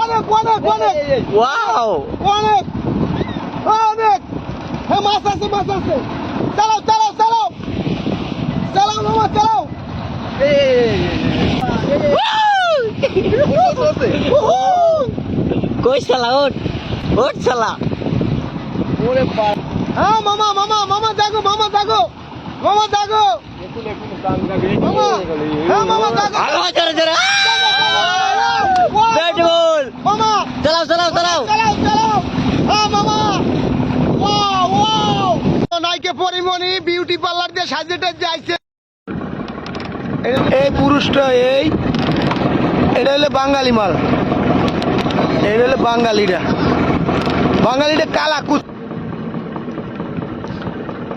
অনেক অনেক অনেক ওয়াও অনেক অনেক। হ্যাঁ মাছ আছে মাছ আছে। চালাও চালাও চালাও চালাও মামা চালাও। কই শালা ওঠ শালা হ্যাঁ মামা মামা মামা জাগো মামা জাগো মামা জাগো মামা। হ্যাঁ মামা জাগো আরো জোরে জোরে ব্যাটবল মামা চালাও চালাও চালাও চালাও চালাও। হ্যাঁ মামা ওয়াও ওয়াও। নাইকে পরিমণি বিউটি পার্লার দিয়ে সাজিয়ে যাইছে। এই পুরুষটা এটা হলো বাঙালি মাল। এটা হলো বাঙালিটা কালা কুচ।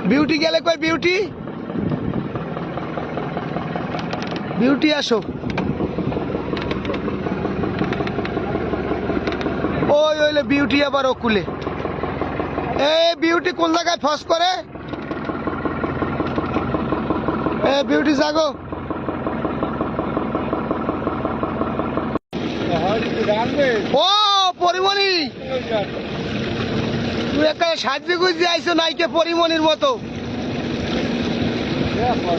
বিউটি গেলে কই বিউটি বিউটি আসো। ওই হইলে বিউটি আবার ওকুলে। এই বিউটি কোন জায়গায় ফস করে? এ বিউটি জাগো। ও পরিমণি তুই একটা সাহায্য গুজি আইছো নাইকে পরিমণির মতো।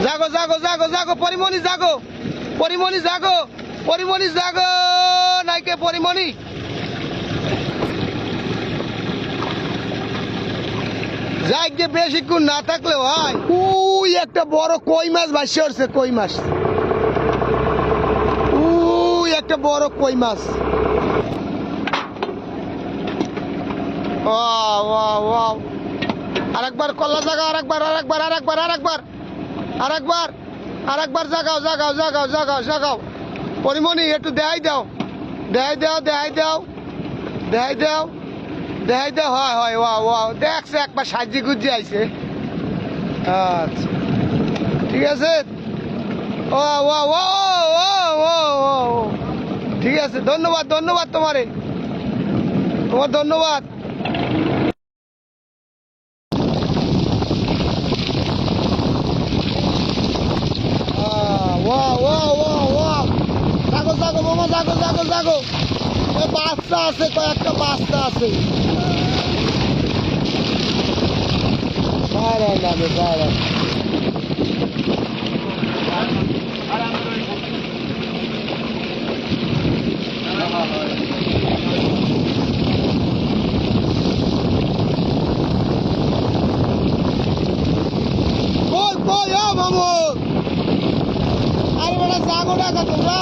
জাগো জাগো জাগো জাগো পরিমণি জাগো পরিমণি জাগো পরিমণি জাগো নাইকে পরিমণি। যাই যে বেশিক্ষণ না থাকলে হয়। উই একটা বড় কই মাছ ভাসে উঠছে কই মাছ। উই একটা বড় কই মাছ। আরেকবার কল্লা জাগাও আরেকবার আরেকবার আরেকবার আরেকবার আরেকবার আরেকবার জাগাও জাগাও জাগাও জাগাও জাগাও। পরিমণি একটু দেখাই দাও দেখাই দাও দেখাই দাও দেখাই দাও দেখাই দাও। হয় হয় ওয়াও ওয়াও দেখছে একবার সাজি গুজি আইছে। আচ্ছা ঠিক আছে। ও ও ও ও ও ও ঠিক আছে। ধন্যবাদ ধন্যবাদ তোমার ধন্যবাদ। জাগো জাগো মামা জাগো জাগো জাগো। বাচ্চা আছে কয়েকটা বাচ্চা আছে। কই কই ও মামু আরে বেটা জাগো ডাকা তোমরা।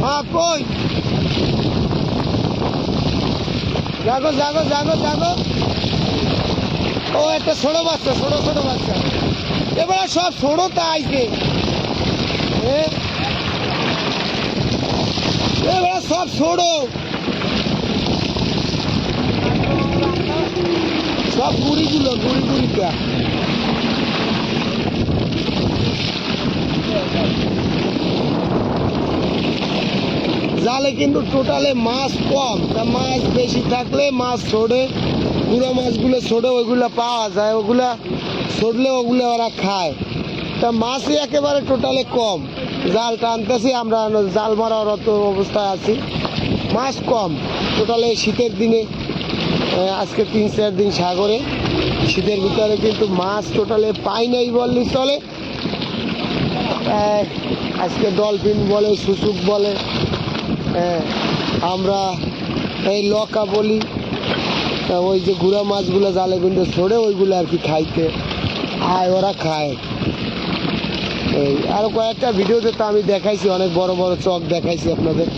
হ্যাঁ কই জাগো জাগো জাগো জাগো। ও একটা ছোট বাচ্চা ছোট ছোট বাচ্চা। এবারে সব ছোটটা আইছে। এবারে সব ছোট সব গুড়িগুলো গুড়ি গুড়িটা। জালে কিন্তু টোটালে মাছ কম। তা মাছ বেশি থাকলে মাছ ছোড়ে পুরো মাছগুলো ছোড়ে ওইগুলো পাওয়া যায়। ওগুলা ছোড়লে ওগুলো ওরা খায়। তা মাছই একেবারে টোটালে কম। জাল টানতেছি আমরা জাল মারার অত অবস্থায় আছি। মাছ কম টোটালে শীতের দিনে। আজকে 3-4 দিন সাগরে শীতের ভিতরে কিন্তু মাছ টোটালে পাই নাই বললেই চলে। আজকে ডলফিন বলে শুশুক বলে আমরা এই লকা বলি। ওই যে গুঁড়া মাছগুলো জালে কিন্তু ছড়ে ওইগুলো আর কি খাইতে আয় ওরা খায়। এই আরো কয়েকটা ভিডিওতে তো আমি দেখাইছি অনেক বড় বড় চক দেখাইছি আপনাদের।